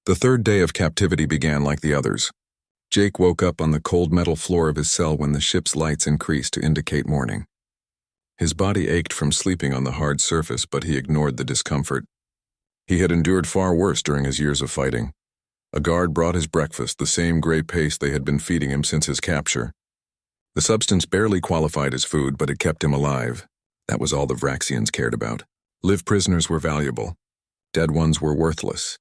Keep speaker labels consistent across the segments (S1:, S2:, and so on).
S1: The third day of captivity began like the others. Jake woke up on the cold metal floor of his cell when the ship's lights increased to indicate morning. His body ached from sleeping on the hard surface, but he ignored the discomfort. He had endured far worse during his years of fighting. A guard brought his breakfast, the same gray paste they had been feeding him since his capture. The substance barely qualified as food, but it kept him alive. That was all the Vraxians cared about. Live prisoners were valuable. Dead ones were worthless.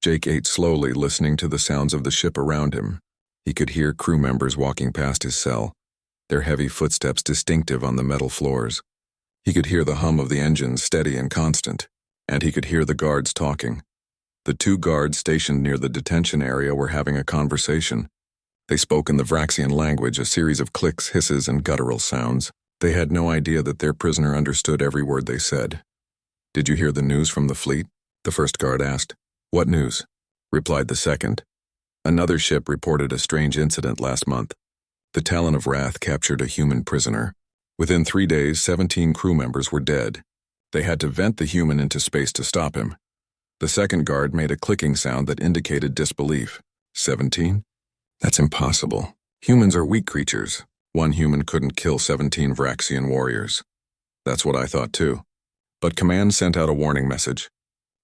S1: Jake ate slowly, listening to the sounds of the ship around him. He could hear crew members walking past his cell, their heavy footsteps distinctive on the metal floors. He could hear the hum of the engines, steady and constant, and he could hear the guards talking. The two guards stationed near the detention area were having a conversation. They spoke in the Vraxian language, a series of clicks, hisses, and guttural sounds. They had no idea that their prisoner understood every word they said. "Did you hear the news from the fleet?" the first guard asked. "What news?" replied the second. "Another ship reported a strange incident last month. The Talon of Wrath captured a human prisoner. Within 3 days, 17 crew members were dead. They had to vent the human into space to stop him." The second guard made a clicking sound that indicated disbelief. 17? That's impossible. Humans are weak creatures. One human couldn't kill 17 Vraxian warriors. That's what I thought too. But Command sent out a warning message.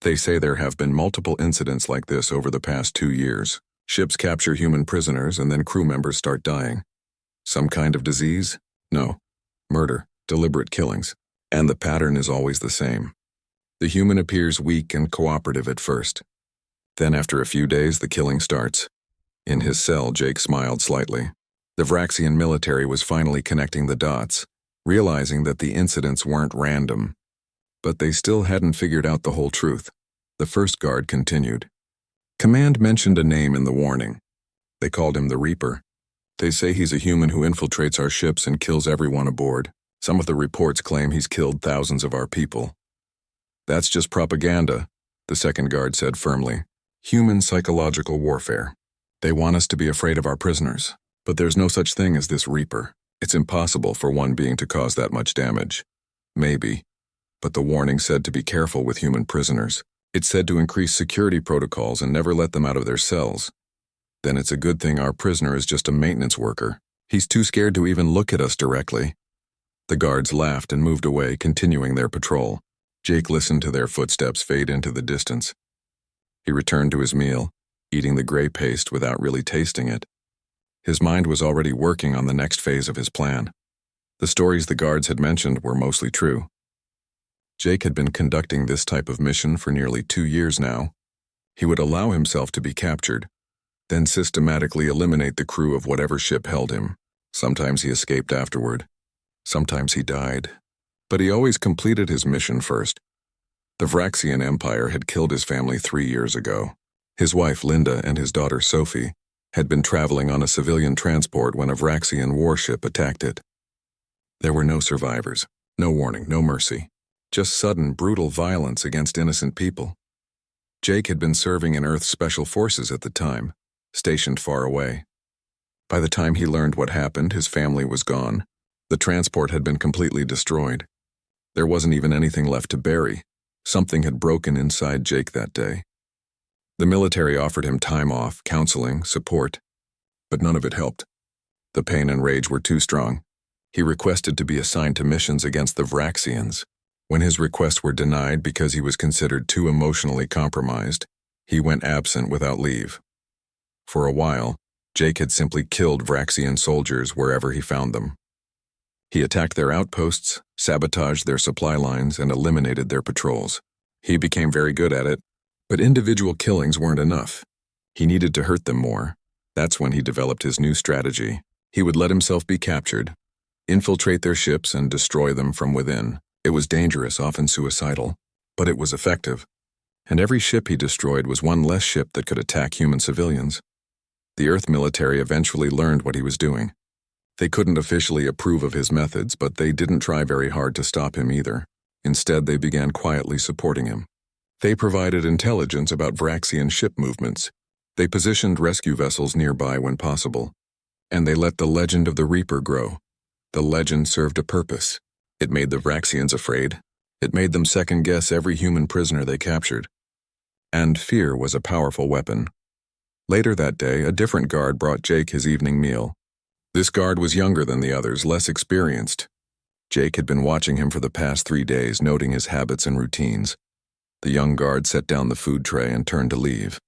S1: They say there have been multiple incidents like this over the past 2 years. Ships capture human prisoners and then crew members start dying. Some kind of disease? No. Murder, deliberate killings. And the pattern is always the same. The human appears weak and cooperative at first. Then after a few days, the killing starts. In his cell, Jake smiled slightly. The Vraxian military was finally connecting the dots, realizing that the incidents weren't random. But they still hadn't figured out the whole truth. The first guard continued. Command mentioned a name in the warning. They called him the Reaper. They say he's a human who infiltrates our ships and kills everyone aboard. Some of the reports claim he's killed thousands of our people. That's just propaganda, the second guard said firmly. Human psychological warfare. They want us to be afraid of our prisoners. But there's no such thing as this Reaper. It's impossible for one being to cause that much damage. Maybe. But the warning said to be careful with human prisoners. It said to increase security protocols and never let them out of their cells. Then it's a good thing our prisoner is just a maintenance worker. He's too scared to even look at us directly. The guards laughed and moved away, continuing their patrol. Jake listened to their footsteps fade into the distance. He returned to his meal, eating the gray paste without really tasting it. His mind was already working on the next phase of his plan. The stories the guards had mentioned were mostly true. Jake had been conducting this type of mission for nearly 2 years now. He would allow himself to be captured, then systematically eliminate the crew of whatever ship held him. Sometimes he escaped afterward. Sometimes he died. But he always completed his mission first. The Vraxian Empire had killed his family 3 years ago. His wife Linda and his daughter Sophie had been traveling on a civilian transport when a Vraxian warship attacked it. There were no survivors, no warning, no mercy, just sudden, brutal violence against innocent people. Jake had been serving in Earth's Special Forces at the time, stationed far away. By the time he learned what happened, his family was gone. The transport had been completely destroyed. There wasn't even anything left to bury. Something had broken inside Jake that day. The military offered him time off, counseling, support, but none of it helped. The pain and rage were too strong. He requested to be assigned to missions against the Vraxians. When his requests were denied because he was considered too emotionally compromised, he went absent without leave. For a while, Jake had simply killed Vraxian soldiers wherever he found them. He attacked their outposts, sabotaged their supply lines, and eliminated their patrols. He became very good at it, but individual killings weren't enough. He needed to hurt them more. That's when he developed his new strategy. He would let himself be captured, infiltrate their ships, and destroy them from within. It was dangerous, often suicidal, but it was effective. And every ship he destroyed was one less ship that could attack human civilians. The Earth military eventually learned what he was doing. They couldn't officially approve of his methods, but they didn't try very hard to stop him either. Instead, they began quietly supporting him. They provided intelligence about Vraxian ship movements. They positioned rescue vessels nearby when possible. And they let the legend of the Reaper grow. The legend served a purpose. It made the Vraxians afraid. It made them second-guess every human prisoner they captured. And fear was a powerful weapon. Later that day, a different guard brought Jake his evening meal. This guard was younger than the others, less experienced. Jake had been watching him for the past 3 days, noting his habits and routines. The young guard set down the food tray and turned to leave.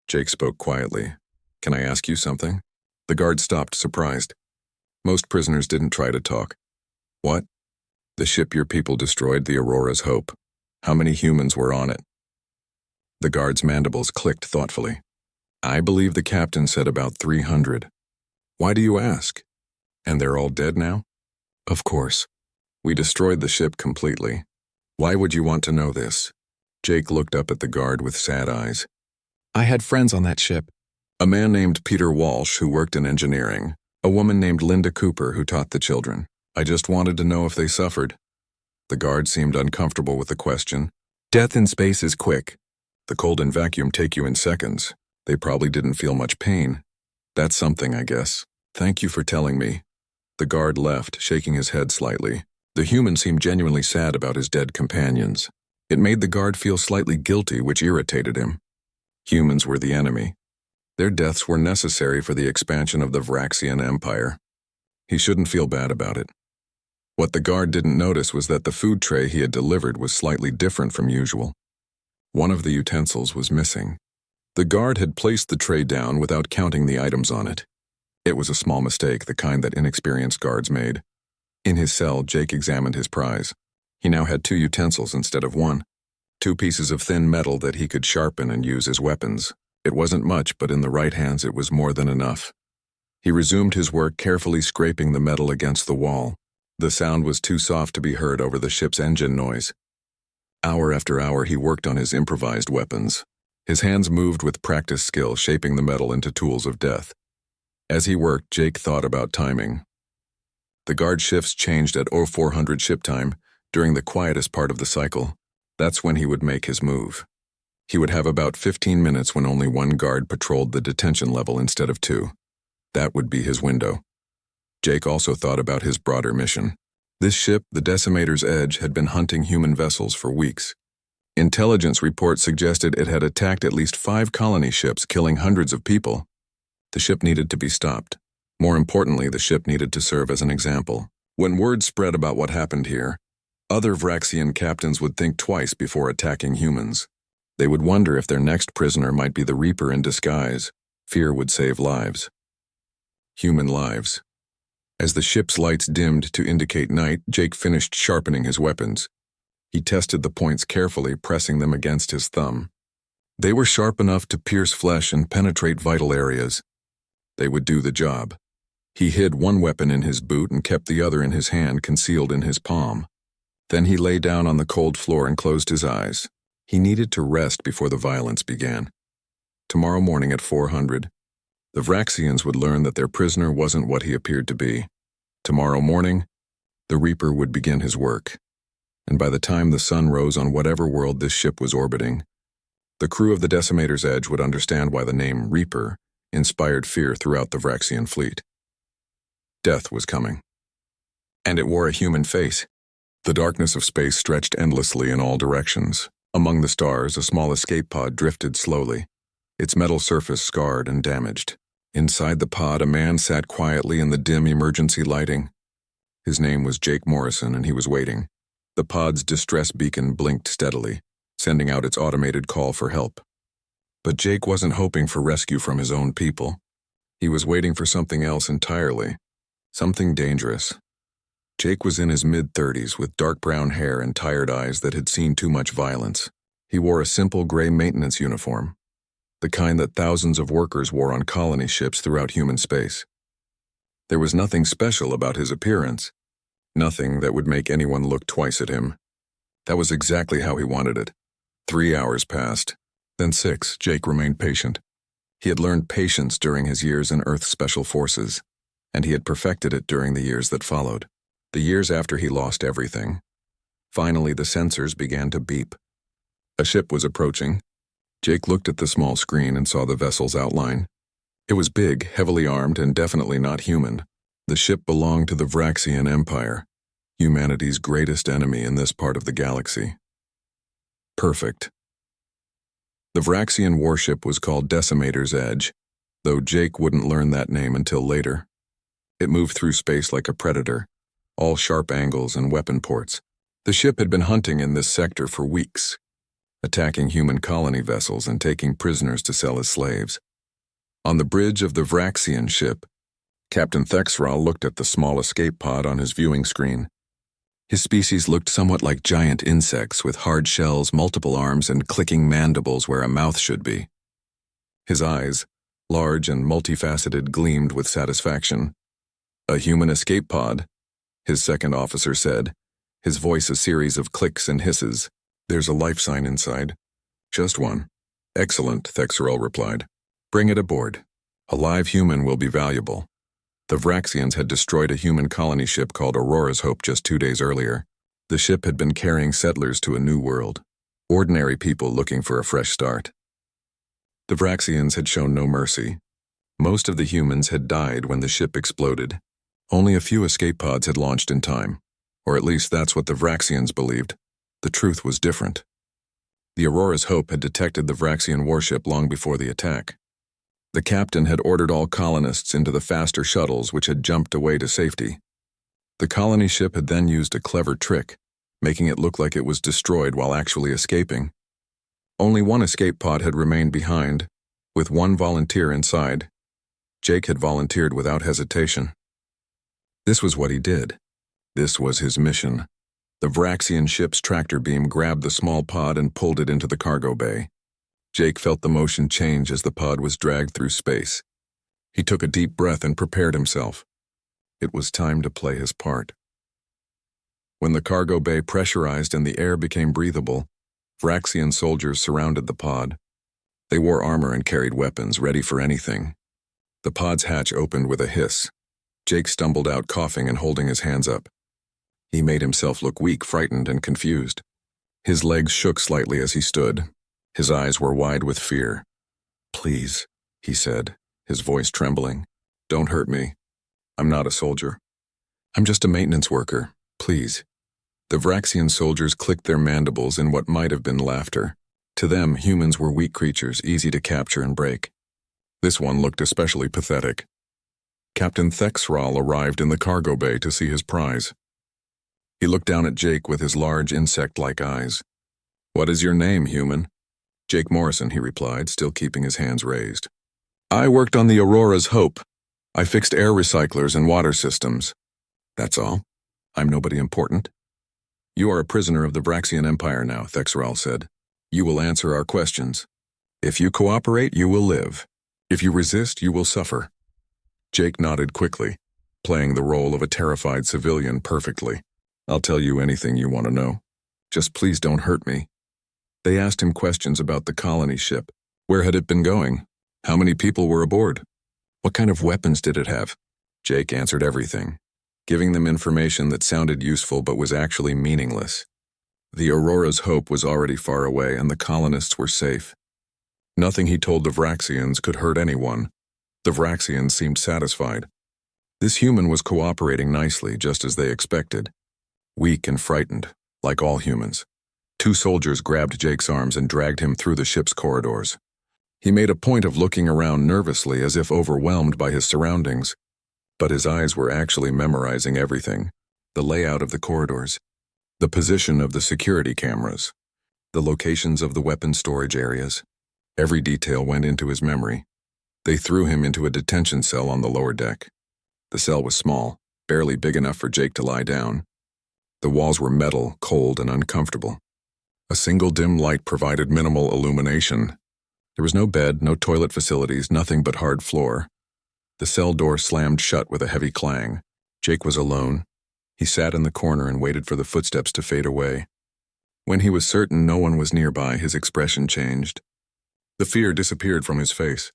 S1: Jake spoke quietly. "Can I ask you something?" The guard stopped, surprised. Most prisoners didn't try to talk. "What?" "The ship your people destroyed, the Aurora's Hope. How many humans were on it?" The guard's mandibles clicked thoughtfully. "I believe the captain said about 300. "Why do you ask? And they're all dead now?" "Of course. We destroyed the ship completely. Why would you want to know this?" Jake looked up at the guard with sad eyes. "I had friends on that ship. A man named Peter Walsh who worked in engineering. A woman named Linda Cooper who taught the children. I just wanted to know if they suffered." The guard seemed uncomfortable with the question. "Death in space is quick. The cold and vacuum take you in seconds. They probably didn't feel much pain. That's something, I guess. Thank you for telling me." The guard left, shaking his head slightly. The human seemed genuinely sad about his dead companions. It made the guard feel slightly guilty, which irritated him. Humans were the enemy. Their deaths were necessary for the expansion of the Vraxian Empire. He shouldn't feel bad about it. What the guard didn't notice was that the food tray he had delivered was slightly different from usual. One of the utensils was missing. The guard had placed the tray down without counting the items on it. It was a small mistake, the kind that inexperienced guards made. In his cell, Jake examined his prize. He now had 2 utensils instead of 1. 2 pieces of thin metal that he could sharpen and use as weapons. It wasn't much, but in the right hands it was more than enough. He resumed his work, carefully scraping the metal against the wall. The sound was too soft to be heard over the ship's engine noise. Hour after hour he worked on his improvised weapons. His hands moved with practiced skill, shaping the metal into tools of death. As he worked, Jake thought about timing. The guard shifts changed at 0400 ship time, during the quietest part of the cycle. That's when he would make his move. He would have about 15 minutes when only 1 guard patrolled the detention level instead of 2. That would be his window. Jake also thought about his broader mission. This ship, the Decimator's Edge, had been hunting human vessels for weeks. Intelligence reports suggested it had attacked at least 5 colony ships, killing hundreds of people. The ship needed to be stopped. More importantly, the ship needed to serve as an example. When word spread about what happened here, other Vraxian captains would think twice before attacking humans. They would wonder if their next prisoner might be the Reaper in disguise. Fear would save lives. Human lives. As the ship's lights dimmed to indicate night, Jake finished sharpening his weapons. He tested the points carefully, pressing them against his thumb. They were sharp enough to pierce flesh and penetrate vital areas. They would do the job. He hid one weapon in his boot and kept the other in his hand, concealed in his palm. Then he lay down on the cold floor and closed his eyes. He needed to rest before the violence began. Tomorrow morning at 400, the Vraxians would learn that their prisoner wasn't what he appeared to be. Tomorrow morning, the Reaper would begin his work. And by the time the sun rose on whatever world this ship was orbiting, the crew of the Decimator's Edge would understand why the name Reaper inspired fear throughout the Vraxian fleet. Death was coming. And it wore a human face. The darkness of space stretched endlessly in all directions. Among the stars, a small escape pod drifted slowly, its metal surface scarred and damaged. Inside the pod, a man sat quietly in the dim emergency lighting. His name was Jake Morrison, and he was waiting. The pod's distress beacon blinked steadily, sending out its automated call for help. But Jake wasn't hoping for rescue from his own people. He was waiting for something else entirely, something dangerous. Jake was in his mid-30s with dark brown hair and tired eyes that had seen too much violence. He wore a simple gray maintenance uniform, the kind that thousands of workers wore on colony ships throughout human space. There was nothing special about his appearance, nothing that would make anyone look twice at him. That was exactly how he wanted it. 3 hours passed, then 6. Jake remained patient. He had learned patience during his years in Earth's Special Forces, and he had perfected it during the years that followed, the years after he lost everything. Finally, the sensors began to beep. A ship was approaching. Jake looked at the small screen and saw the vessel's outline. It was big, heavily armed, and definitely not human. The ship belonged to the Vraxian Empire, humanity's greatest enemy in this part of the galaxy. Perfect. The Vraxian warship was called Decimator's Edge, though Jake wouldn't learn that name until later. It moved through space like a predator, all sharp angles and weapon ports. The ship had been hunting in this sector for weeks, attacking human colony vessels and taking prisoners to sell as slaves. On the bridge of the Vraxian ship, Captain Thexral looked at the small escape pod on his viewing screen. His species looked somewhat like giant insects with hard shells, multiple arms, and clicking mandibles where a mouth should be. His eyes, large and multifaceted, gleamed with satisfaction. "A human escape pod," his second officer said, his voice a series of clicks and hisses. "There's a life sign inside." "Just one." "Excellent," Thexral replied. "Bring it aboard. A live human will be valuable." The Vraxians had destroyed a human colony ship called Aurora's Hope just 2 days earlier. The ship had been carrying settlers to a new world, ordinary people looking for a fresh start. The Vraxians had shown no mercy. Most of the humans had died when the ship exploded. Only a few escape pods had launched in time, or at least that's what the Vraxians believed. The truth was different. The Aurora's Hope had detected the Vraxian warship long before the attack. The captain had ordered all colonists into the faster shuttles which had jumped away to safety. The colony ship had then used a clever trick, making it look like it was destroyed while actually escaping. Only one escape pod had remained behind, with one volunteer inside. Jake had volunteered without hesitation. This was what he did. This was his mission. The Vraxian ship's tractor beam grabbed the small pod and pulled it into the cargo bay. Jake felt the motion change as the pod was dragged through space. He took a deep breath and prepared himself. It was time to play his part. When the cargo bay pressurized and the air became breathable, Vraxian soldiers surrounded the pod. They wore armor and carried weapons, ready for anything. The pod's hatch opened with a hiss. Jake stumbled out, coughing and holding his hands up. He made himself look weak, frightened, and confused. His legs shook slightly as he stood. His eyes were wide with fear. "Please," he said, his voice trembling. "Don't hurt me. I'm not a soldier. I'm just a maintenance worker. Please." The Vraxian soldiers clicked their mandibles in what might have been laughter. To them, humans were weak creatures, easy to capture and break. This one looked especially pathetic. Captain Thexral arrived in the cargo bay to see his prize. He looked down at Jake with his large insect-like eyes. "What is your name, human?" "Jake Morrison," he replied, still keeping his hands raised. "I worked on the Aurora's Hope. I fixed air recyclers and water systems. That's all. I'm nobody important." "You are a prisoner of the Vraxian Empire now," Thexral said. "You will answer our questions. If you cooperate, you will live. If you resist, you will suffer." Jake nodded quickly, playing the role of a terrified civilian perfectly. "I'll tell you anything you want to know. Just please don't hurt me." They asked him questions about the colony ship. Where had it been going? How many people were aboard? What kind of weapons did it have? Jake answered everything, giving them information that sounded useful but was actually meaningless. The Aurora's Hope was already far away and the colonists were safe. Nothing he told the Vraxians could hurt anyone. The Vraxians seemed satisfied. This human was cooperating nicely, just as they expected. Weak and frightened, like all humans. 2 soldiers grabbed Jake's arms and dragged him through the ship's corridors. He made a point of looking around nervously as if overwhelmed by his surroundings, but his eyes were actually memorizing everything: the layout of the corridors, the position of the security cameras, the locations of the weapon storage areas. Every detail went into his memory. They threw him into a detention cell on the lower deck. The cell was small, barely big enough for Jake to lie down. The walls were metal, cold, and uncomfortable. A single dim light provided minimal illumination. There was no bed, no toilet facilities, nothing but hard floor. The cell door slammed shut with a heavy clang. Jake was alone. He sat in the corner and waited for the footsteps to fade away. When he was certain no one was nearby, his expression changed. The fear disappeared from his face.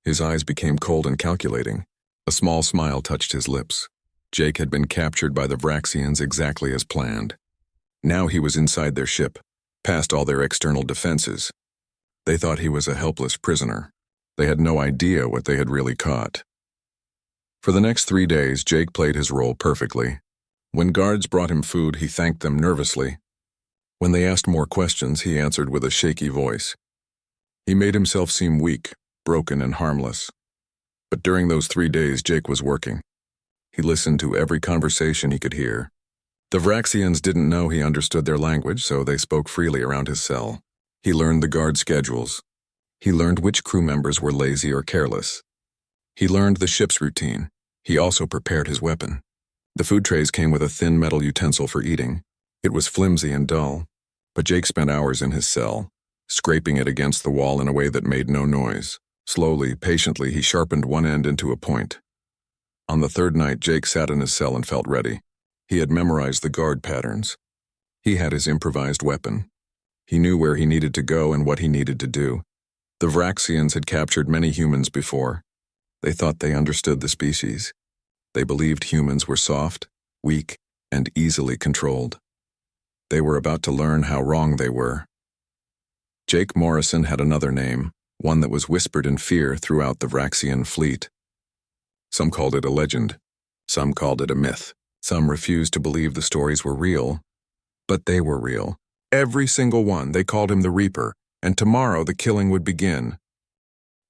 S1: His eyes became cold and calculating. A small smile touched his lips. Jake had been captured by the Vraxians exactly as planned. Now he was inside their ship, past all their external defenses. They thought he was a helpless prisoner. They had no idea what they had really caught. For the next 3 days, Jake played his role perfectly. When guards brought him food, he thanked them nervously. When they asked more questions, he answered with a shaky voice. He made himself seem weak, broken, and harmless. But during those 3 days, Jake was working. He listened to every conversation he could hear. The Vraxians didn't know he understood their language, so they spoke freely around his cell. He learned the guard schedules. He learned which crew members were lazy or careless. He learned the ship's routine. He also prepared his weapon. The food trays came with a thin metal utensil for eating. It was flimsy and dull, but Jake spent hours in his cell, scraping it against the wall in a way that made no noise. Slowly, patiently, he sharpened one end into a point. On the third night, Jake sat in his cell and felt ready. He had memorized the guard patterns. He had his improvised weapon. He knew where he needed to go and what he needed to do. The Vraxians had captured many humans before. They thought they understood the species. They believed humans were soft, weak, and easily controlled. They were about to learn how wrong they were. Jake Morrison had another name, one that was whispered in fear throughout the Vraxian fleet. Some called it a legend. Some called it a myth. Some refused to believe the stories were real. But they were real. Every single one. They called him the Reaper, and tomorrow the killing would begin.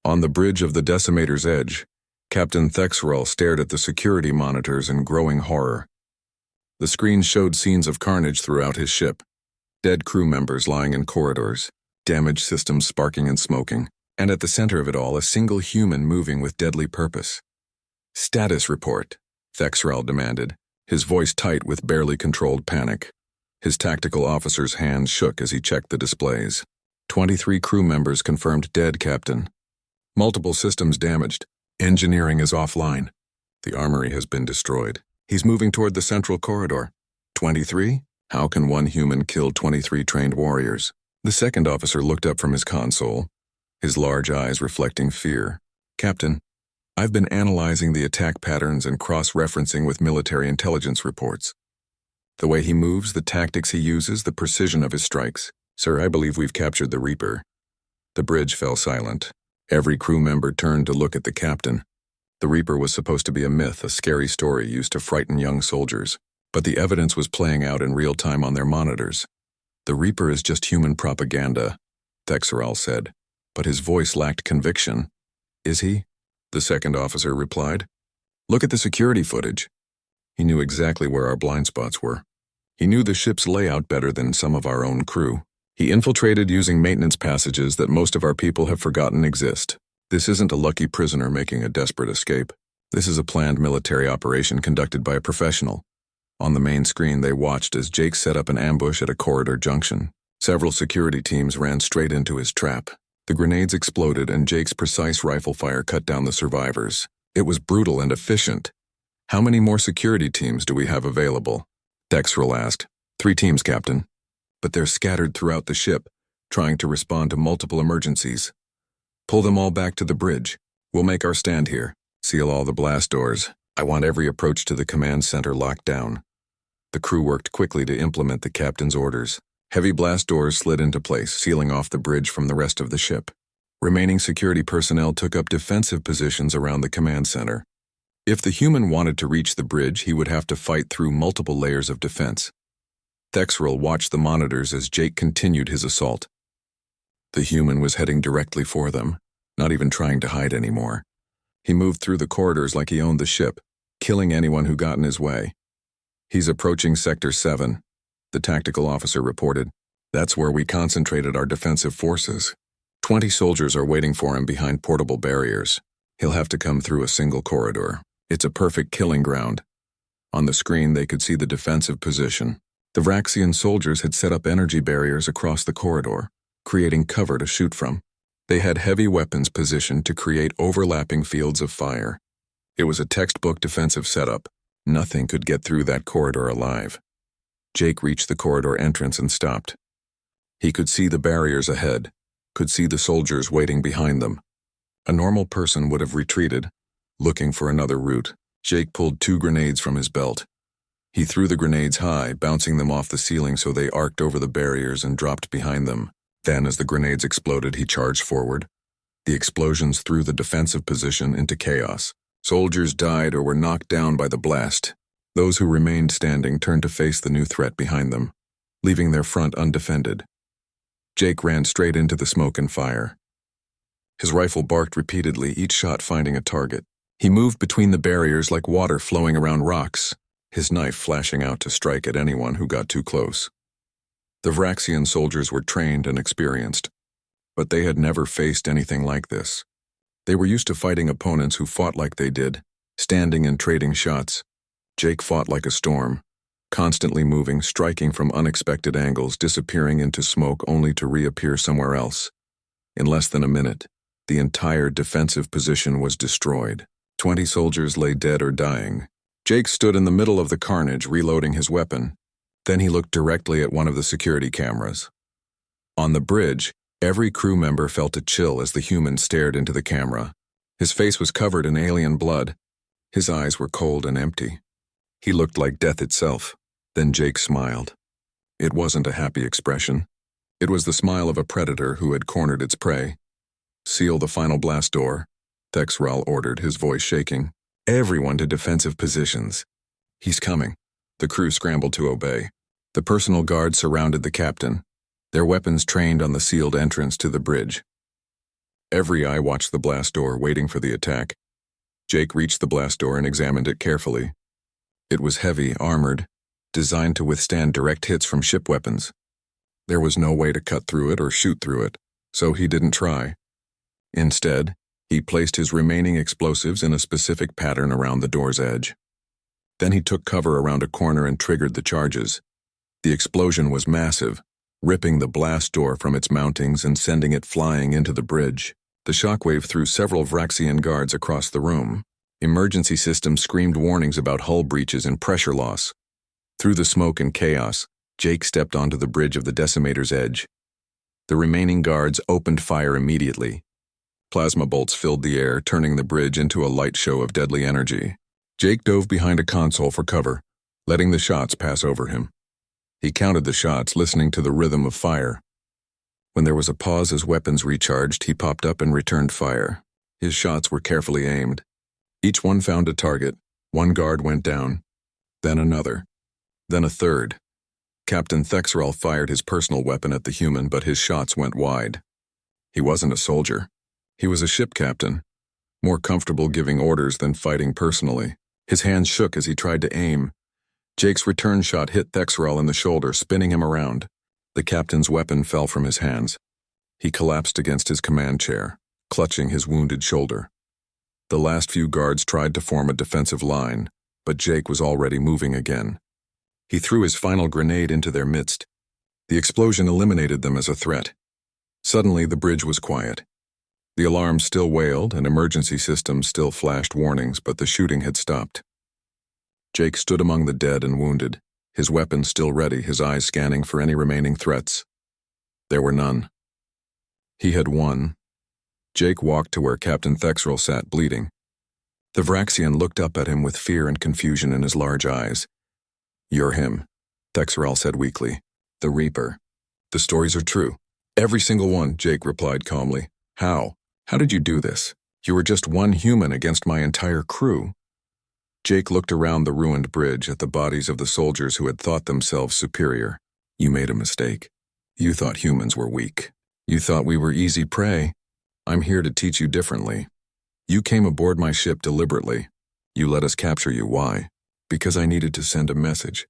S1: On the bridge of the Decimator's edge, Captain Thexrell stared at the security monitors in growing horror. The screen showed scenes of carnage throughout his ship. Dead crew members lying in corridors, damaged systems sparking and smoking, and at the center of it all, a single human moving with deadly purpose. "Status report," Thexrell demanded, his voice tight with barely controlled panic. His tactical officer's hands shook as he checked the displays. 23 crew members confirmed dead, Captain. Multiple systems damaged. Engineering is offline. The armory has been destroyed. He's moving toward the central corridor. 23? How can one human kill 23 trained warriors? The second officer looked up from his console, his large eyes reflecting fear. "Captain, I've been analyzing the attack patterns and cross-referencing with military intelligence reports. The way he moves, the tactics he uses, the precision of his strikes. Sir, I believe we've captured the Reaper." The bridge fell silent. Every crew member turned to look at the captain. The Reaper was supposed to be a myth, a scary story used to frighten young soldiers, but the evidence was playing out in real time on their monitors. "The Reaper is just human propaganda," Thexrell said, but his voice lacked conviction. "Is he?" the second officer replied. "Look at the security footage." He knew exactly where our blind spots were. He knew the ship's layout better than some of our own crew. He infiltrated using maintenance passages that most of our people have forgotten exist. This isn't a lucky prisoner making a desperate escape. This is a planned military operation conducted by a professional. On the main screen, they watched as Jake set up an ambush at a corridor junction. Several security teams ran straight into his trap. The grenades exploded and Jake's precise rifle fire cut down the survivors. It was brutal and efficient. "How many more security teams do we have available?" Thexrell asked. 3 teams, Captain. But they're scattered throughout the ship, trying to respond to multiple emergencies. Pull them all back to the bridge. We'll make our stand here. Seal all the blast doors. I want every approach to the command center locked down. The crew worked quickly to implement the captain's orders. Heavy blast doors slid into place, sealing off the bridge from the rest of the ship. Remaining security personnel took up defensive positions around the command center. If the human wanted to reach the bridge, he would have to fight through multiple layers of defense. Thexrell watched the monitors as Jake continued his assault. The human was heading directly for them, not even trying to hide anymore. He moved through the corridors like he owned the ship, killing anyone who got in his way. "He's approaching Sector 7, the tactical officer reported. "That's where we concentrated our defensive forces. 20 soldiers are waiting for him behind portable barriers. He'll have to come through a single corridor. It's a perfect killing ground." On the screen, they could see the defensive position. The Vraxian soldiers had set up energy barriers across the corridor, creating cover to shoot from. They had heavy weapons positioned to create overlapping fields of fire. It was a textbook defensive setup. Nothing could get through that corridor alive. Jake reached the corridor entrance and stopped. He could see the barriers ahead, could see the soldiers waiting behind them. A normal person would have retreated, looking for another route. Jake pulled 2 grenades from his belt. He threw the grenades high, bouncing them off the ceiling so they arced over the barriers and dropped behind them. Then, as the grenades exploded, he charged forward. The explosions threw the defensive position into chaos. Soldiers died or were knocked down by the blast. Those who remained standing turned to face the new threat behind them, leaving their front undefended. Jake ran straight into the smoke and fire. His rifle barked repeatedly, each shot finding a target. He moved between the barriers like water flowing around rocks, his knife flashing out to strike at anyone who got too close. The Vraxian soldiers were trained and experienced, but they had never faced anything like this. They were used to fighting opponents who fought like they did, standing and trading shots. Jake fought like a storm, constantly moving, striking from unexpected angles, disappearing into smoke only to reappear somewhere else. In less than a minute, the entire defensive position was destroyed. 20 soldiers lay dead or dying. Jake stood in the middle of the carnage, reloading his weapon. Then he looked directly at one of the security cameras. On the bridge, every crew member felt a chill as the human stared into the camera. His face was covered in alien blood. His eyes were cold and empty. He looked like death itself. Then Jake smiled. It wasn't a happy expression. It was the smile of a predator who had cornered its prey. "Seal the final blast door," Thexral ordered, his voice shaking. "Everyone to defensive positions." "He's coming." The crew scrambled to obey. The personal guard surrounded the captain, their weapons trained on the sealed entrance to the bridge. Every eye watched the blast door, waiting for the attack. Jake reached the blast door and examined it carefully. It was heavy, armored, designed to withstand direct hits from ship weapons. There was no way to cut through it or shoot through it, so he didn't try. Instead, he placed his remaining explosives in a specific pattern around the door's edge. Then he took cover around a corner and triggered the charges. The explosion was massive, ripping the blast door from its mountings and sending it flying into the bridge. The shockwave threw several Vraxian guards across the room. Emergency systems screamed warnings about hull breaches and pressure loss. Through the smoke and chaos, Jake stepped onto the bridge of the Decimator's edge. The remaining guards opened fire immediately. Plasma bolts filled the air, turning the bridge into a light show of deadly energy. Jake dove behind a console for cover, letting the shots pass over him. He counted the shots, listening to the rhythm of fire. When there was a pause as weapons recharged, he popped up and returned fire. His shots were carefully aimed. Each one found a target. One guard went down, then another, then a third. Captain Thexral fired his personal weapon at the human, but his shots went wide. He wasn't a soldier. He was a ship captain, more comfortable giving orders than fighting personally. His hands shook as he tried to aim. Jake's return shot hit Thexral in the shoulder, spinning him around. The captain's weapon fell from his hands. He collapsed against his command chair, clutching his wounded shoulder. The last few guards tried to form a defensive line, but Jake was already moving again. He threw his final grenade into their midst. The explosion eliminated them as a threat. Suddenly, the bridge was quiet. The alarm still wailed and emergency systems still flashed warnings, but the shooting had stopped. Jake stood among the dead and wounded, his weapon still ready, his eyes scanning for any remaining threats. There were none. He had won. Jake walked to where Captain Thexral sat, bleeding. The Vraxian looked up at him with fear and confusion in his large eyes. "You're him," Thexral said weakly. "The Reaper. The stories are true." "Every single one," Jake replied calmly. "How? How did you do this? You were just one human against my entire crew." Jake looked around the ruined bridge at the bodies of the soldiers who had thought themselves superior. "You made a mistake. You thought humans were weak. You thought we were easy prey. I'm here to teach you differently. You came aboard my ship deliberately. You let us capture you. Why? Because I needed to send a message.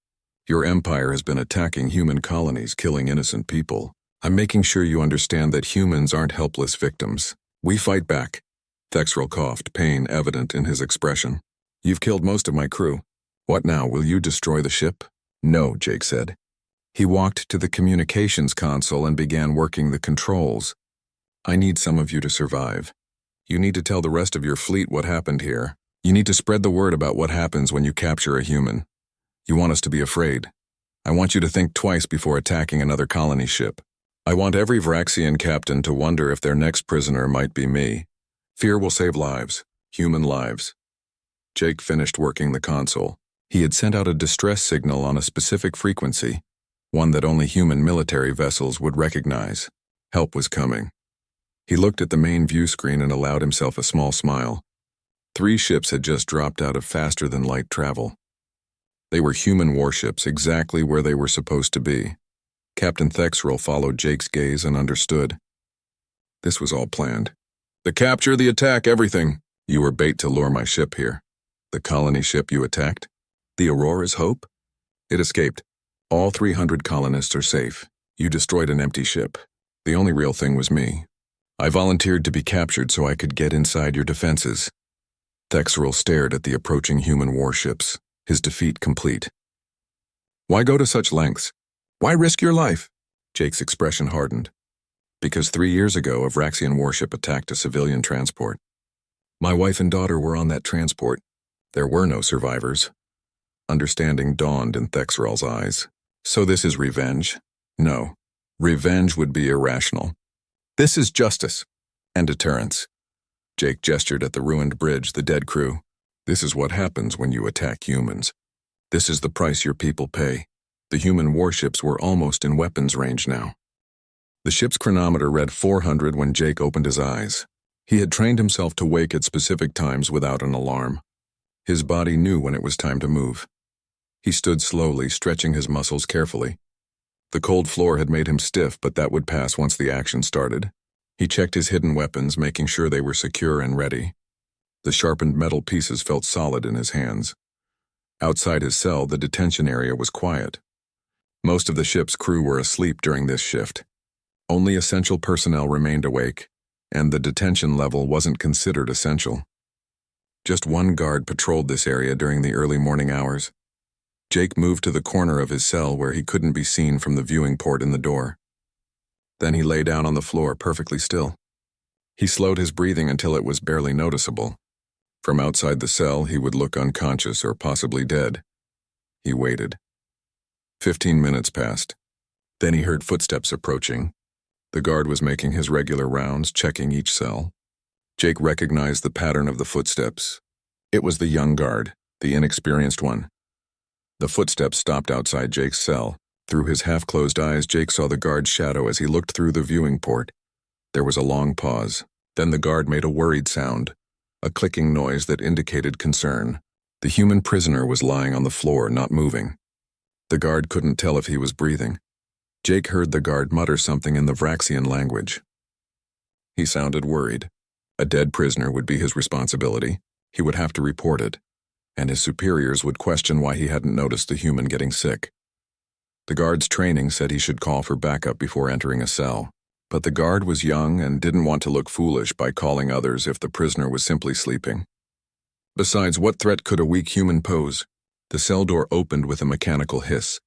S1: Your empire has been attacking human colonies, killing innocent people. I'm making sure you understand that humans aren't helpless victims. We fight back." Thexral coughed, pain evident in his expression. "You've killed most of my crew. What now? Will you destroy the ship?" "No," Jake said. He walked to the communications console and began working the controls. "I need some of you to survive. You need to tell the rest of your fleet what happened here. You need to spread the word about what happens when you capture a human. You want us to be afraid. I want you to think twice before attacking another colony ship. I want every Vraxian captain to wonder if their next prisoner might be me. Fear will save lives, human lives." Jake finished working the console. He had sent out a distress signal on a specific frequency, one that only human military vessels would recognize. Help was coming. He looked at the main view screen and allowed himself a small smile. 3 ships had just dropped out of faster-than-light travel. They were human warships, exactly where they were supposed to be. Captain Thexral followed Jake's gaze and understood. This was all planned. The capture, the attack, everything. You were bait to lure my ship here. The colony ship you attacked? The Aurora's Hope? It escaped. All 300 colonists are safe. You destroyed an empty ship. The only real thing was me. I volunteered to be captured so I could get inside your defenses. Thexerl stared at the approaching human warships, his defeat complete. Why go to such lengths? Why risk your life? Jake's expression hardened. Because 3 years ago, a Vraxian warship attacked a civilian transport. My wife and daughter were on that transport. There were no survivors. Understanding dawned in Thexerl's eyes. So this is revenge? No. Revenge would be irrational. This is justice and deterrence. Jake gestured at the ruined bridge, the dead crew. This is what happens when you attack humans. This is the price your people pay. The human warships were almost in weapons range now. The ship's chronometer read 400 when Jake opened his eyes. He had trained himself to wake at specific times without an alarm. His body knew when it was time to move. He stood slowly, stretching his muscles carefully. The cold floor had made him stiff, but that would pass once the action started. He checked his hidden weapons, making sure they were secure and ready. The sharpened metal pieces felt solid in his hands. Outside his cell, the detention area was quiet. Most of the ship's crew were asleep during this shift. Only essential personnel remained awake, and the detention level wasn't considered essential. Just one guard patrolled this area during the early morning hours. Jake moved to the corner of his cell where he couldn't be seen from the viewing port in the door. Then he lay down on the floor, perfectly still. He slowed his breathing until it was barely noticeable. From outside the cell, he would look unconscious or possibly dead. He waited. 15 minutes passed. Then he heard footsteps approaching. The guard was making his regular rounds, checking each cell. Jake recognized the pattern of the footsteps. It was the young guard, the inexperienced one. The footsteps stopped outside Jake's cell. Through his half-closed eyes, Jake saw the guard's shadow as he looked through the viewing port. There was a long pause. Then the guard made a worried sound, a clicking noise that indicated concern. The human prisoner was lying on the floor, not moving. The guard couldn't tell if he was breathing. Jake heard the guard mutter something in the Vraxian language. He sounded worried. A dead prisoner would be his responsibility. He would have to report it, and his superiors would question why he hadn't noticed the human getting sick. The guard's training said he should call for backup before entering a cell, but the guard was young and didn't want to look foolish by calling others if the prisoner was simply sleeping. Besides, what threat could a weak human pose? The cell door opened with a mechanical hiss.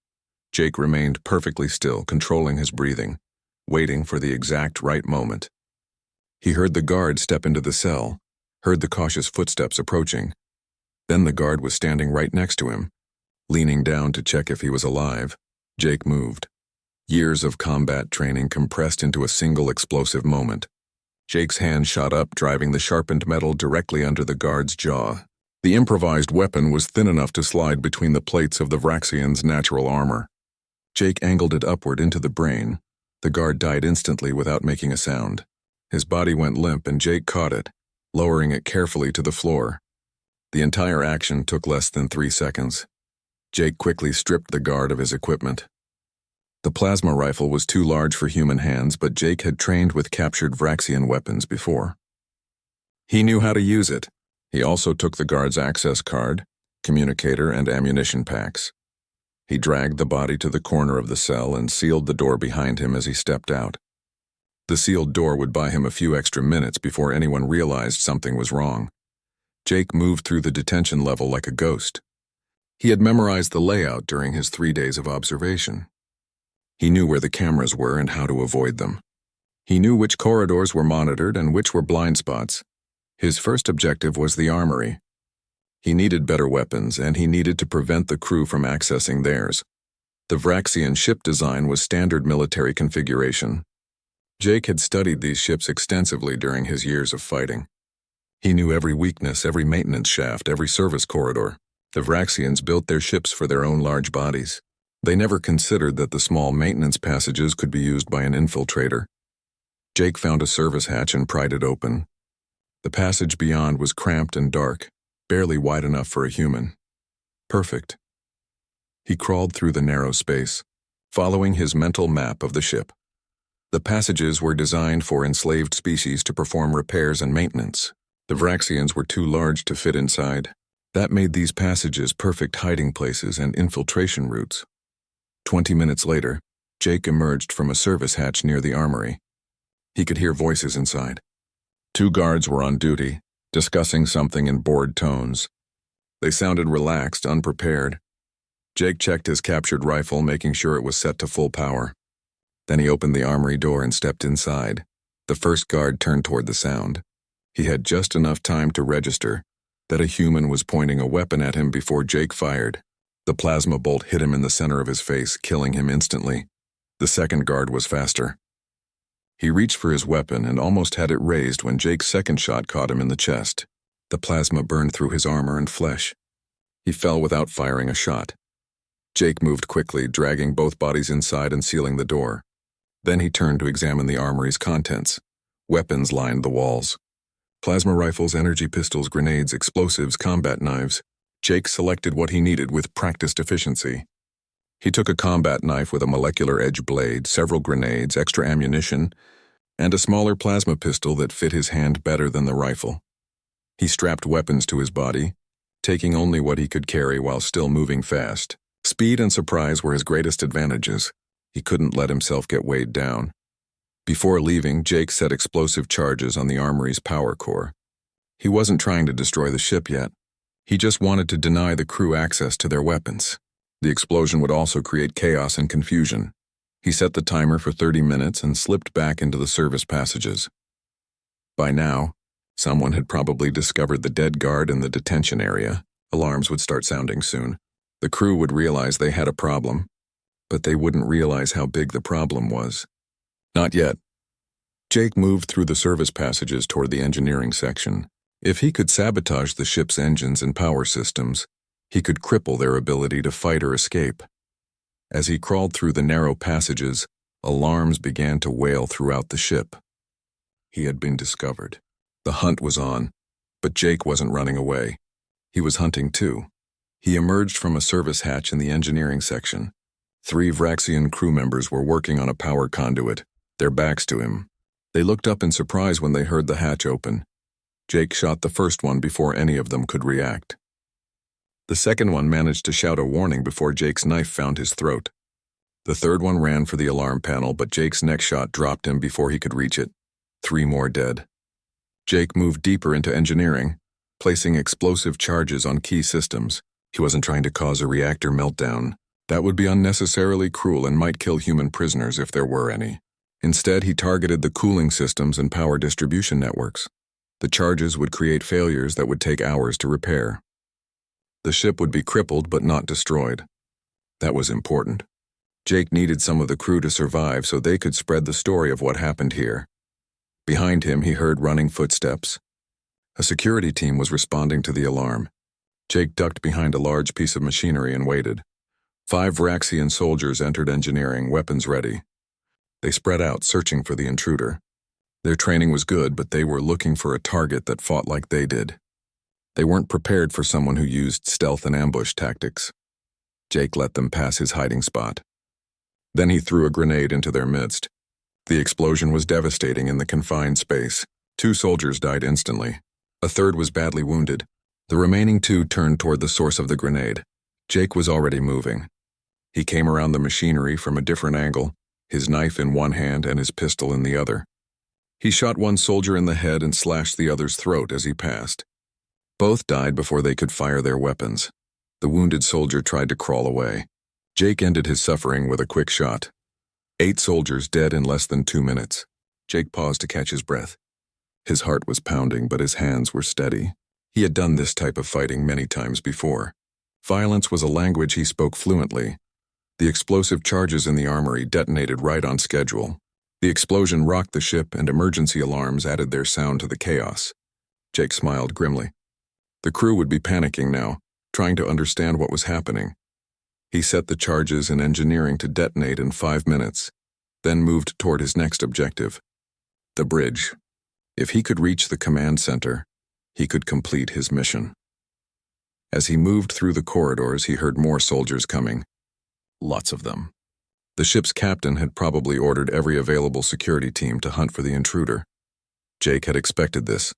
S1: Jake remained perfectly still, controlling his breathing, waiting for the exact right moment. He heard the guard step into the cell, heard the cautious footsteps approaching. Then the guard was standing right next to him, leaning down to check if he was alive. Jake moved. Years of combat training compressed into a single explosive moment. Jake's hand shot up, driving the sharpened metal directly under the guard's jaw. The improvised weapon was thin enough to slide between the plates of the Vraxian's natural armor. Jake angled it upward into the brain. The guard died instantly without making a sound. His body went limp and Jake caught it, lowering it carefully to the floor. The entire action took less than 3 seconds. Jake quickly stripped the guard of his equipment. The plasma rifle was too large for human hands, but Jake had trained with captured Vraxian weapons before. He knew how to use it. He also took the guard's access card, communicator, and ammunition packs. He dragged the body to the corner of the cell and sealed the door behind him as he stepped out. The sealed door would buy him a few extra minutes before anyone realized something was wrong. Jake moved through the detention level like a ghost. He had memorized the layout during his 3 days of observation. He knew where the cameras were and how to avoid them. He knew which corridors were monitored and which were blind spots. His first objective was the armory. He needed better weapons, and he needed to prevent the crew from accessing theirs. The Vraxian ship design was standard military configuration. Jake had studied these ships extensively during his years of fighting. He knew every weakness, every maintenance shaft, every service corridor. The Vraxians built their ships for their own large bodies. They never considered that the small maintenance passages could be used by an infiltrator. Jake found a service hatch and pried it open. The passage beyond was cramped and dark, barely wide enough for a human. Perfect. He crawled through the narrow space, following his mental map of the ship. The passages were designed for enslaved species to perform repairs and maintenance. The Vraxians were too large to fit inside. That made these passages perfect hiding places and infiltration routes. 20 minutes later, Jake emerged from a service hatch near the armory. He could hear voices inside. 2 guards were on duty, discussing something in bored tones. They sounded relaxed, unprepared. Jake checked his captured rifle, making sure it was set to full power. Then he opened the armory door and stepped inside. The first guard turned toward the sound. He had just enough time to register that a human was pointing a weapon at him before Jake fired. The plasma bolt hit him in the center of his face, killing him instantly. The second guard was faster. He reached for his weapon and almost had it raised when Jake's second shot caught him in the chest. The plasma burned through his armor and flesh. He fell without firing a shot. Jake moved quickly, dragging both bodies inside and sealing the door. Then he turned to examine the armory's contents. Weapons lined the walls. Plasma rifles, energy pistols, grenades, explosives, combat knives. Jake selected what he needed with practiced efficiency. He took a combat knife with a molecular edge blade, several grenades, extra ammunition, and a smaller plasma pistol that fit his hand better than the rifle. He strapped weapons to his body, taking only what he could carry while still moving fast. Speed and surprise were his greatest advantages. He couldn't let himself get weighed down. Before leaving, Jake set explosive charges on the armory's power core. He wasn't trying to destroy the ship yet. He just wanted to deny the crew access to their weapons. The explosion would also create chaos and confusion. He set the timer for 30 minutes and slipped back into the service passages. By now, someone had probably discovered the dead guard in the detention area. Alarms would start sounding soon. The crew would realize they had a problem, but they wouldn't realize how big the problem was. Not yet. Jake moved through the service passages toward the engineering section. If he could sabotage the ship's engines and power systems, he could cripple their ability to fight or escape. As he crawled through the narrow passages, alarms began to wail throughout the ship. He had been discovered. The hunt was on, but Jake wasn't running away. He was hunting too. He emerged from a service hatch in the engineering section. 3 Vraxian crew members were working on a power conduit, their backs to him. They looked up in surprise when they heard the hatch open. Jake shot the first one before any of them could react. The second one managed to shout a warning before Jake's knife found his throat. The third one ran for the alarm panel, but Jake's next shot dropped him before he could reach it. 3 more dead. Jake moved deeper into engineering, placing explosive charges on key systems. He wasn't trying to cause a reactor meltdown. That would be unnecessarily cruel and might kill human prisoners if there were any. Instead, he targeted the cooling systems and power distribution networks. The charges would create failures that would take hours to repair. The ship would be crippled but not destroyed. That was important. Jake needed some of the crew to survive so they could spread the story of what happened here. Behind him, he heard running footsteps. A security team was responding to the alarm. Jake ducked behind a large piece of machinery and waited. 5 Vraxian soldiers entered engineering, weapons ready. They spread out, searching for the intruder. Their training was good, but they were looking for a target that fought like they did. They weren't prepared for someone who used stealth and ambush tactics. Jake let them pass his hiding spot. Then he threw a grenade into their midst. The explosion was devastating in the confined space. 2 soldiers died instantly. A third was badly wounded. The remaining 2 turned toward the source of the grenade. Jake was already moving. He came around the machinery from a different angle, his knife in one hand and his pistol in the other. He shot one soldier in the head and slashed the other's throat as he passed. Both died before they could fire their weapons. The wounded soldier tried to crawl away. Jake ended his suffering with a quick shot. 8 soldiers dead in less than 2 minutes. Jake paused to catch his breath. His heart was pounding, but his hands were steady. He had done this type of fighting many times before. Violence was a language he spoke fluently. The explosive charges in the armory detonated right on schedule. The explosion rocked the ship, and emergency alarms added their sound to the chaos. Jake smiled grimly. The crew would be panicking now, trying to understand what was happening. He set the charges in engineering to detonate in 5 minutes, then moved toward his next objective, the bridge. If he could reach the command center, he could complete his mission. As he moved through the corridors, he heard more soldiers coming. Lots of them. The ship's captain had probably ordered every available security team to hunt for the intruder. Jake had expected this.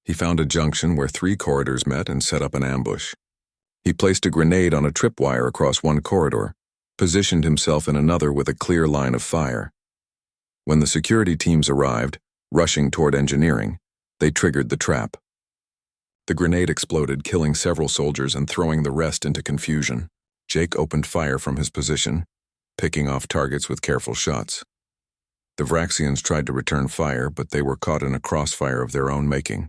S1: He found a junction where 3 corridors met and set up an ambush. He placed a grenade on a tripwire across one corridor, positioned himself in another with a clear line of fire. When the security teams arrived, rushing toward engineering, they triggered the trap. The grenade exploded, killing several soldiers and throwing the rest into confusion. Jake opened fire from his position, picking off targets with careful shots. The Vraxians tried to return fire, but they were caught in a crossfire of their own making.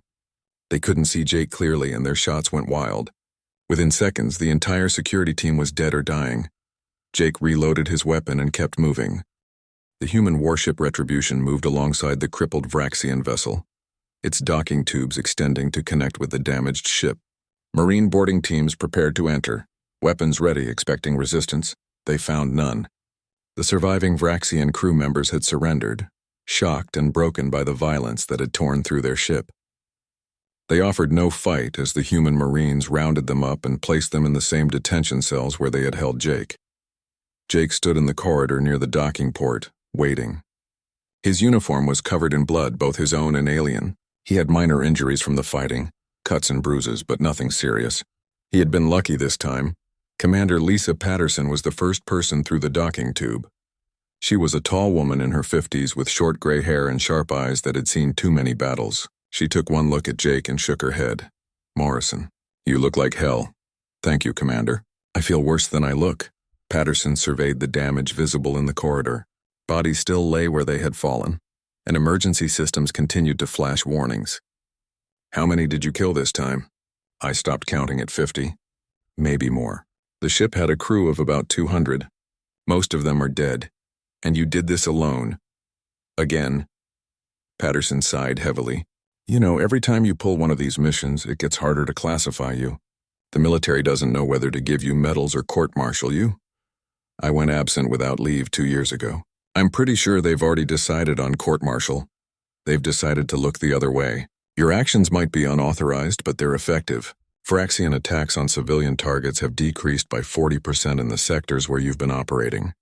S1: They couldn't see Jake clearly and their shots went wild. Within seconds, the entire security team was dead or dying. Jake reloaded his weapon and kept moving. The human warship Retribution moved alongside the crippled Vraxian vessel, its docking tubes extending to connect with the damaged ship. Marine boarding teams prepared to enter, weapons ready, expecting resistance. They found none. The surviving Vraxian crew members had surrendered, shocked and broken by the violence that had torn through their ship. They offered no fight as the human Marines rounded them up and placed them in the same detention cells where they had held Jake. Jake stood in the corridor near the docking port, waiting. His uniform was covered in blood, both his own and alien. He had minor injuries from the fighting, cuts and bruises, but nothing serious. He had been lucky this time. Commander Lisa Patterson was the first person through the docking tube. She was a tall woman in her 50s with short gray hair and sharp eyes that had seen too many battles. She took one look at Jake and shook her head. "Morrison, you look like hell." "Thank you, Commander. I feel worse than I look." Patterson surveyed the damage visible in the corridor. Bodies still lay where they had fallen, and emergency systems continued to flash warnings. "How many did you kill this time?" "I stopped counting at 50. Maybe more. The ship had a crew of about 200. Most of them are dead. And you did this alone." "Again." Patterson sighed heavily. "You know, every time you pull one of these missions, it gets harder to classify you. The military doesn't know whether to give you medals or court-martial you. I went absent without leave 2 years ago. I'm pretty sure they've already decided on court-martial. They've decided to look the other way. Your actions might be unauthorized, but they're effective. Vraxian attacks on civilian targets have decreased by 40% in the sectors where you've been operating."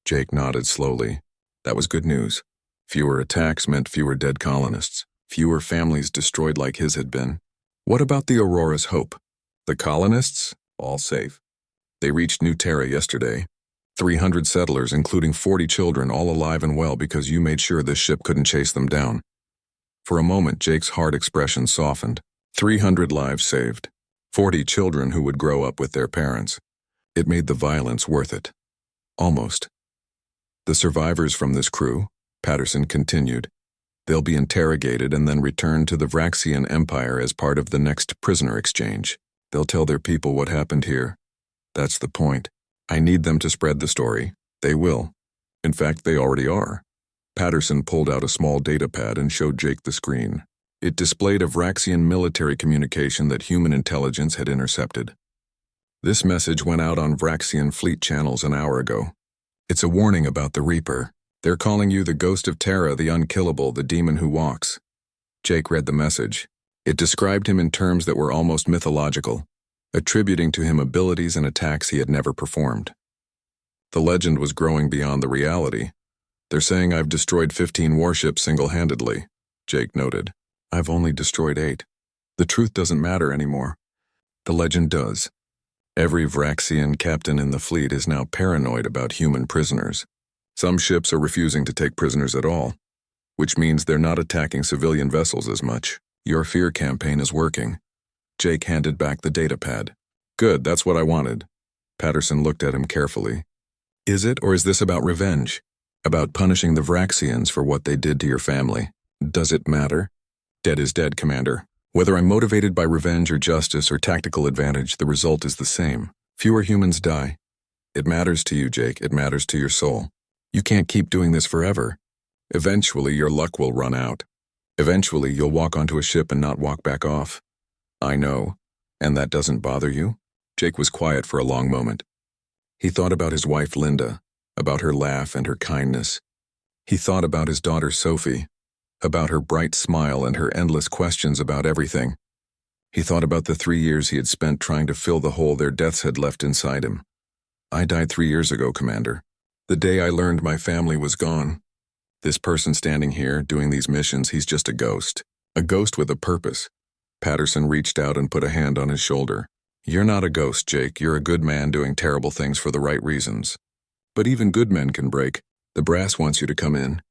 S1: Jake nodded slowly. That was good news. Fewer attacks meant fewer dead colonists, fewer families destroyed like his had been. What about the Aurora's Hope? The colonists? All safe. They reached New Terra yesterday. 300 settlers, including 40 children, all alive and well because you made sure this ship couldn't chase them down. For a moment, Jake's hard expression softened. 300 lives saved. 40 children who would grow up with their parents. It made the violence worth it. Almost. The survivors from this crew, Patterson continued, they'll be interrogated and then returned to the Vraxian Empire as part of the next prisoner exchange. They'll tell their people what happened here. That's the point. I need them to spread the story. They will. In fact, they already are. Patterson pulled out a small datapad and showed Jake the screen. It displayed a Vraxian military communication that human intelligence had intercepted. This message went out on Vraxian fleet channels an hour ago. It's a warning about the Reaper. They're calling you the Ghost of Terra, the Unkillable, the Demon Who Walks. Jake read the message. It described him in terms that were almost mythological, attributing to him abilities and attacks he had never performed. The legend was growing beyond the reality. They're saying I've destroyed 15 warships single-handedly, Jake noted. I've only destroyed 8. The truth doesn't matter anymore. The legend does. Every Vraxian captain in the fleet is now paranoid about human prisoners. Some ships are refusing to take prisoners at all, which means they're not attacking civilian vessels as much. Your fear campaign is working. Jake handed back the datapad. Good, that's what I wanted. Patterson looked at him carefully. Is it, or is this about revenge? About punishing the Vraxians for what they did to your family? Does it matter? Dead is dead, Commander. Whether I'm motivated by revenge or justice or tactical advantage, the result is the same. Fewer humans die. It matters to you, Jake. It matters to your soul. You can't keep doing this forever. Eventually, your luck will run out. Eventually, you'll walk onto a ship and not walk back off. I know. And that doesn't bother you? Jake was quiet for a long moment. He thought about his wife, Linda, about her laugh and her kindness. He thought about his daughter, Sophie, about her bright smile and her endless questions about everything. He thought about the 3 years he had spent trying to fill the hole their deaths had left inside him. I died 3 years ago, Commander. The day I learned my family was gone. This person standing here, doing these missions, he's just a ghost. A ghost with a purpose. Patterson reached out and put a hand on his shoulder. You're not a ghost, Jake. You're a good man doing terrible things for the right reasons. But even good men can break. The brass wants you to come in.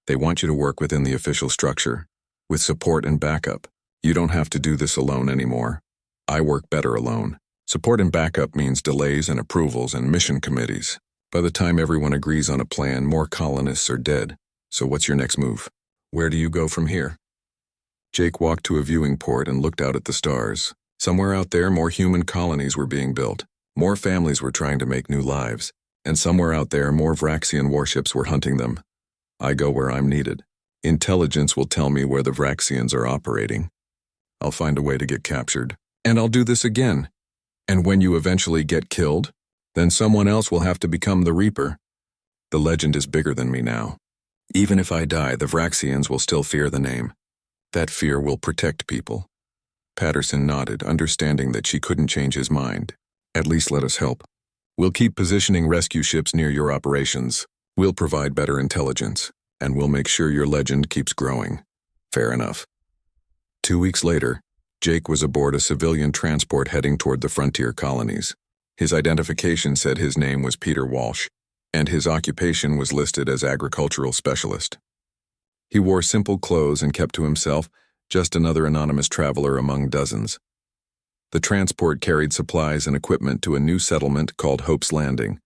S1: They want you to work within the official structure, with support and backup. You don't have to do this alone anymore. I work better alone. Support and backup means delays and approvals and mission committees. By the time everyone agrees on a plan, more colonists are dead. So what's your next move? Where do you go from here? Jake walked to a viewing port and looked out at the stars. Somewhere out there, more human colonies were being built. More families were trying to make new lives. And somewhere out there, more Vraxian warships were hunting them. I go where I'm needed. Intelligence will tell me where the Vraxians are operating. I'll find a way to get captured. And I'll do this again. And when you eventually get killed, then someone else will have to become the Reaper. The legend is bigger than me now. Even if I die, the Vraxians will still fear the name. That fear will protect people. Patterson nodded, understanding that she couldn't change his mind. At least let us help. We'll keep positioning rescue ships near your operations. We'll provide better intelligence, and we'll make sure your legend keeps growing. Fair enough. 2 weeks later, Jake was aboard a civilian transport heading toward the frontier colonies. His identification said his name was Peter Walsh, and his occupation was listed as agricultural specialist. He wore simple clothes and kept to himself, just another anonymous traveler among dozens. The transport carried supplies and equipment to a new settlement called Hope's Landing.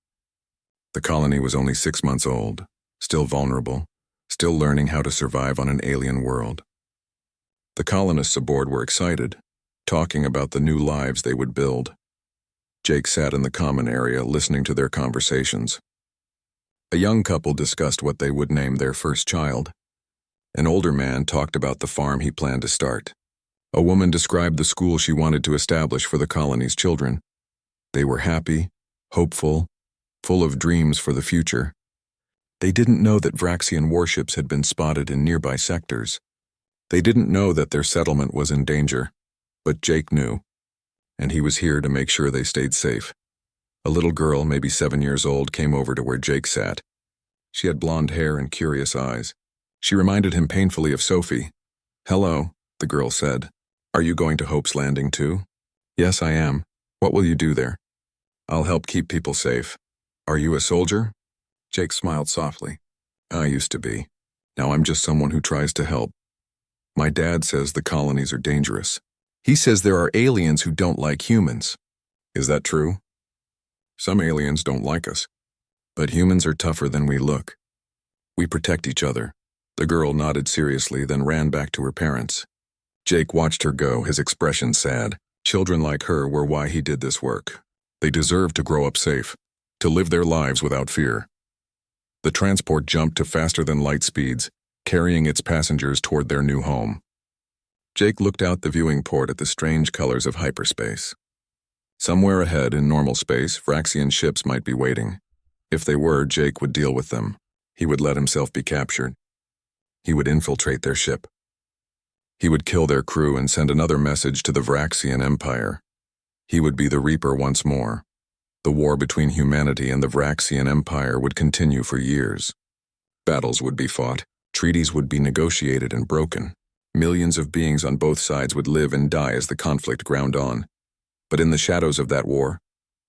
S1: The colony was only 6 months old, still vulnerable, still learning how to survive on an alien world. The colonists aboard were excited, talking about the new lives they would build. Jake sat in the common area listening to their conversations. A young couple discussed what they would name their first child. An older man talked about the farm he planned to start. A woman described the school she wanted to establish for the colony's children. They were happy, hopeful, full of dreams for the future. They didn't know that Vraxian warships had been spotted in nearby sectors. They didn't know that their settlement was in danger, but Jake knew, and he was here to make sure they stayed safe. A little girl, maybe 7 years old, came over to where Jake sat. She had blonde hair and curious eyes. She reminded him painfully of Sophie. "Hello," the girl said. "Are you going to Hope's Landing too?" "Yes, I am. What will you do there?" "I'll help keep people safe." "Are you a soldier?" Jake smiled softly. "I used to be. Now I'm just someone who tries to help. My dad says the colonies are dangerous. He says there are aliens who don't like humans. Is that true?" "Some aliens don't like us. But humans are tougher than we look. We protect each other." The girl nodded seriously, then ran back to her parents. Jake watched her go, his expression sad. Children like her were why he did this work. They deserved to grow up safe, to live their lives without fear. The transport jumped to faster-than-light speeds, carrying its passengers toward their new home. Jake looked out the viewing port at the strange colors of hyperspace. Somewhere ahead in normal space, Vraxian ships might be waiting. If they were, Jake would deal with them. He would let himself be captured. He would infiltrate their ship. He would kill their crew and send another message to the Vraxian Empire. He would be the Reaper once more. The war between humanity and the Vraxian Empire would continue for years. Battles would be fought. Treaties would be negotiated and broken. Millions of beings on both sides would live and die as the conflict ground on. But in the shadows of that war,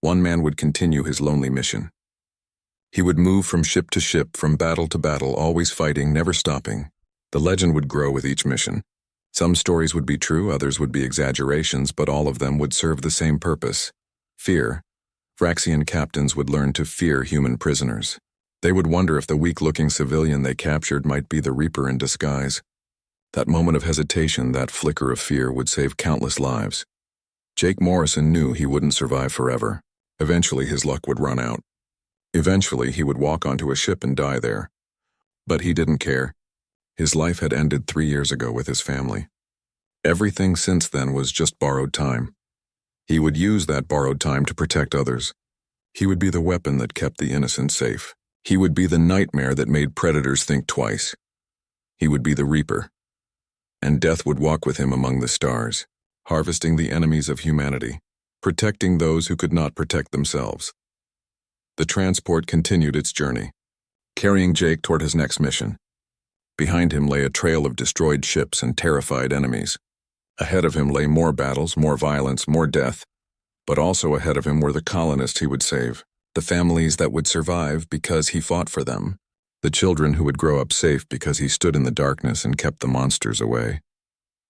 S1: one man would continue his lonely mission. He would move from ship to ship, from battle to battle, always fighting, never stopping. The legend would grow with each mission. Some stories would be true, others would be exaggerations, but all of them would serve the same purpose: fear. Vraxian captains would learn to fear human prisoners. They would wonder if the weak-looking civilian they captured might be the Reaper in disguise. That moment of hesitation, that flicker of fear, would save countless lives. Jake Morrison knew he wouldn't survive forever. Eventually his luck would run out. Eventually he would walk onto a ship and die there. But he didn't care. His life had ended 3 years ago with his family. Everything since then was just borrowed time. He would use that borrowed time to protect others. He would be the weapon that kept the innocent safe. He would be the nightmare that made predators think twice. He would be the Reaper. And death would walk with him among the stars, harvesting the enemies of humanity, protecting those who could not protect themselves. The transport continued its journey, carrying Jake toward his next mission. Behind him lay a trail of destroyed ships and terrified enemies. Ahead of him lay more battles, more violence, more death. But also ahead of him were the colonists he would save, the families that would survive because he fought for them, the children who would grow up safe because he stood in the darkness and kept the monsters away.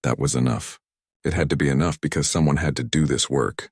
S1: That was enough. It had to be enough because someone had to do this work.